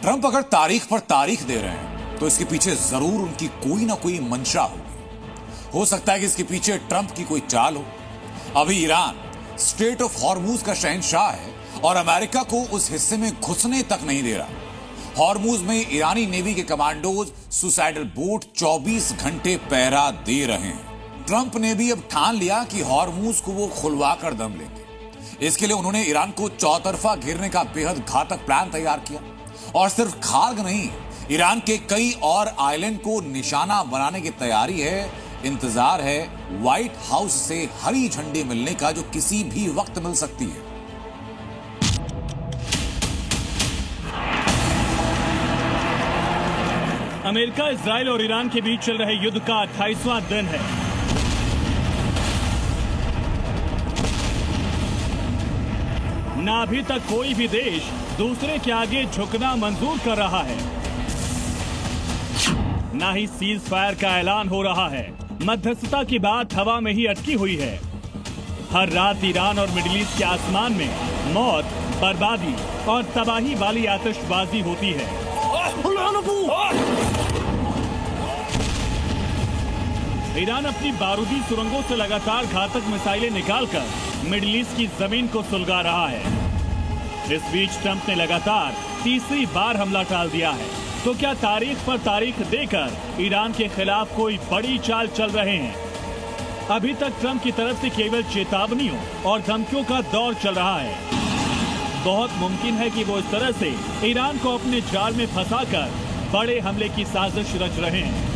Trump अगर तारीख पर तारीख दे रहे हैं तो इसके पीछे जरूर उनकी कोई ना कोई मंशा होगी। हो सकता है कि इसके पीछे ट्रंप की कोई चाल हो। अभी ईरान स्ट्रेट ऑफ हॉर्मूज का शहंशाह है और अमेरिका को उस हिस्से में घुसने तक नहीं दे रहा। हॉर्मूज में ईरानी नेवी के कमांडोज सुसाइडल बोट 24 घंटे पहरा दे रहे हैं। ट्रंप ने भी अब ठान लिया कि हॉर्मूज को वो खुलवा कर दम लेंगे। इसके लिए उन्होंने ईरान को चौतरफा घेरने का बेहद घातक प्लान तैयार किया और सिर्फ खार्ग नहीं, ईरान के कई और आइलैंड को निशाना बनाने की तैयारी है। इंतजार है व्हाइट हाउस से हरी झंडी मिलने का, जो किसी भी वक्त मिल सकती है। अमेरिका, इजराइल और ईरान के बीच चल रहे युद्ध का 28वां दिन है। ना अभी तक कोई भी देश दूसरे के आगे झुकना मंजूर कर रहा है, ना ही सीज फायर का ऐलान हो रहा है। मध्यस्थता की बात हवा में ही अटकी हुई है। हर रात ईरान और मिडिल ईस्ट के आसमान में मौत, बर्बादी और तबाही वाली आतिशबाजी होती है। ईरान अपनी बारूदी सुरंगों से लगातार घातक मिसाइलें निकालकर मिडिल ईस्ट की जमीन को सुलगा रहा है। इस बीच ट्रंप ने लगातार तीसरी बार हमला टाल दिया है। तो क्या तारीख पर तारीख देकर ईरान के खिलाफ कोई बड़ी चाल चल रहे हैं? अभी तक ट्रंप की तरफ से केवल चेतावनियों और धमकियों का दौर चल रहा है। बहुत मुमकिन है कि वो इस तरह से ईरान को अपने जाल में फंसाकर बड़े हमले की साजिश रच रहे हैं।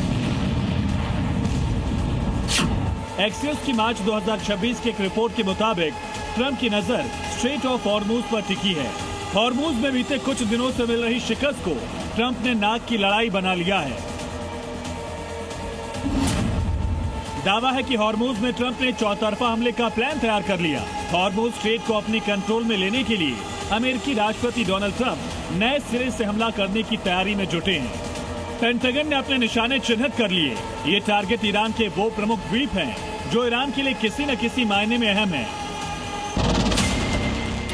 एक्सियोस की मार्च 2026 के एक रिपोर्ट के मुताबिक ट्रंप की नजर स्ट्रेट ऑफ हॉर्मूज पर टिकी है। हॉर्मूज में बीते कुछ दिनों से मिल रही शिकस्त को ट्रंप ने नाक की लड़ाई बना लिया है। दावा है कि हॉर्मूज में ट्रंप ने चौतरफा हमले का प्लान तैयार कर लिया। हॉर्मूज स्ट्रेट को अपनी कंट्रोल में लेने के लिए अमेरिकी राष्ट्रपति डोनाल्ड ट्रंप नए सिरे से हमला करने की तैयारी में जुटे हैं। पेंटागन ने अपने निशाने चिन्हित कर लिए। ये टारगेट ईरान के वो प्रमुख द्वीप हैं जो ईरान के लिए किसी न किसी मायने में अहम है।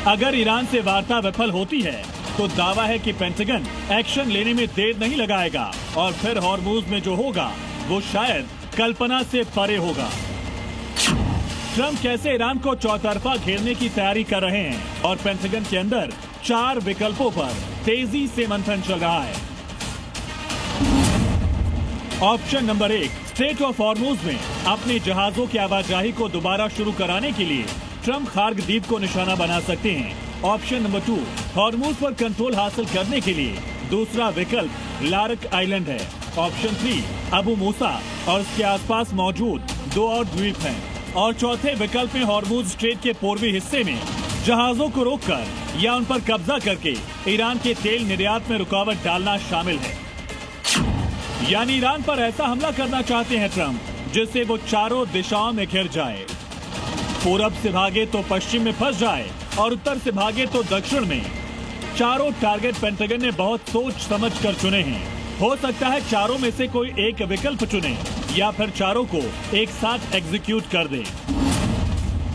अगर ईरान से वार्ता विफल होती है तो दावा है कि पेंटागन एक्शन लेने में देर नहीं लगाएगा और फिर हॉर्मूज में जो होगा वो शायद कल्पना से परे होगा। ट्रंप कैसे ईरान को चौतरफा घेरने की तैयारी कर रहे हैं और पेंटागन के अंदर 4 विकल्पों पर तेजी से मंथन चल रहा है। Option number 1, straight of Hormuz में अपने जहाजों की आवाजाही को दोबारा शुरू कराने के लिए ट्रंप खार्ग द्वीप को निशाना बना सकते हैं। ऑप्शन नंबर 2, हॉर्मूज पर कंट्रोल हासिल करने के लिए दूसरा विकल्प लारक आइलैंड है। ऑप्शन 3, अबू मूसा और उसके आसपास मौजूद 2 और द्वीप हैं। और चौथे विकल्प में हॉर्मूज स्ट्रेट के पूर्वी हिस्से में जहाजों को रोककर या उन पर कब्जा करके ईरान के तेल निर्यात में रुकावट डालना शामिल है। यानी ईरान पर ऐसा हमला करना चाहते हैं ट्रंप जिससे वो चारों दिशाओं में घिर जाए। पूरब से भागे तो पश्चिम में फंस जाए और उत्तर से भागे तो दक्षिण में। चारों टारगेट पेंटागन ने बहुत सोच समझ कर चुने हैं। हो सकता है चारों में से कोई एक विकल्प चुने या फिर चारों को एक साथ एग्जीक्यूट कर दे,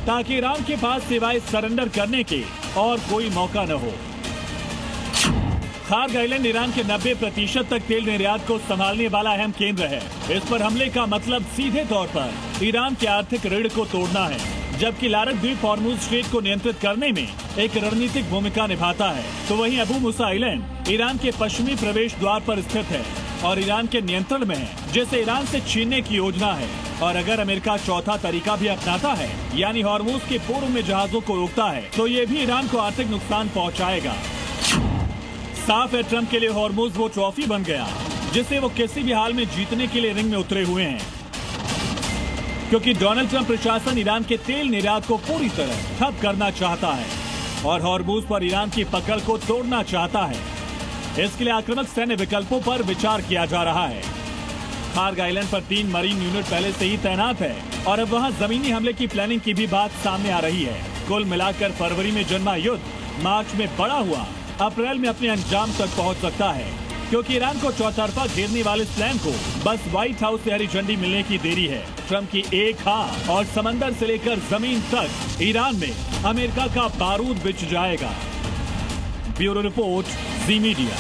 ताकि ईरान के पास सिवाय सरेंडर करने के और कोई मौका न हो। खार्ग आइलैंड ईरान के 90% तक तेल निर्यात को संभालने वाला अहम केंद्र है। इस पर हमले का मतलब सीधे तौर पर ईरान के आर्थिक ऋण को तोड़ना है, जबकि लारक द्वीप हॉर्मूज स्ट्रेट को नियंत्रित करने में एक रणनीतिक भूमिका निभाता है। तो वहीं अबू मूसा आइलैंड ईरान के पश्चिमी प्रवेश द्वार पर स्थित है और ईरान के नियंत्रण में है, जिसे ईरान से छीनने की योजना है। और अगर अमेरिका चौथा तरीका भी अपनाता है, यानी हॉर्मूज के पूर्व में जहाजों को रोकता है, तो ये भी ईरान को आर्थिक नुकसान पहुँचाएगा। साफ है, ट्रंप के लिए हॉर्मूज वो ट्रॉफी बन गया जिसे वो किसी भी हाल में जीतने के लिए रिंग में उतरे हुए हैं, क्योंकि डोनाल्ड ट्रंप प्रशासन ईरान के तेल निर्यात को पूरी तरह ठप करना चाहता है और हॉर्मूज पर ईरान की पकड़ को तोड़ना चाहता है। इसके लिए आक्रामक सैन्य विकल्पों पर विचार किया जा रहा है। खार्ग आइलैंड पर 3 मरीन यूनिट पहले से ही तैनात है और अब वहां जमीनी हमले की प्लानिंग की भी बात सामने आ रही है। कुल मिलाकर फरवरी में जन्मा युद्ध मार्च में बड़ा हुआ अप्रैल में अपने अंजाम तक पहुंच सकता है, क्योंकि ईरान को चौतरफा घेरने वाले इस प्लान को बस व्हाइट हाउस से हरी झंडी मिलने की देरी है। ट्रंप की एक हाँ और समंदर से लेकर जमीन तक ईरान में अमेरिका का बारूद बिछ जाएगा। ब्यूरो रिपोर्ट, जी मीडिया।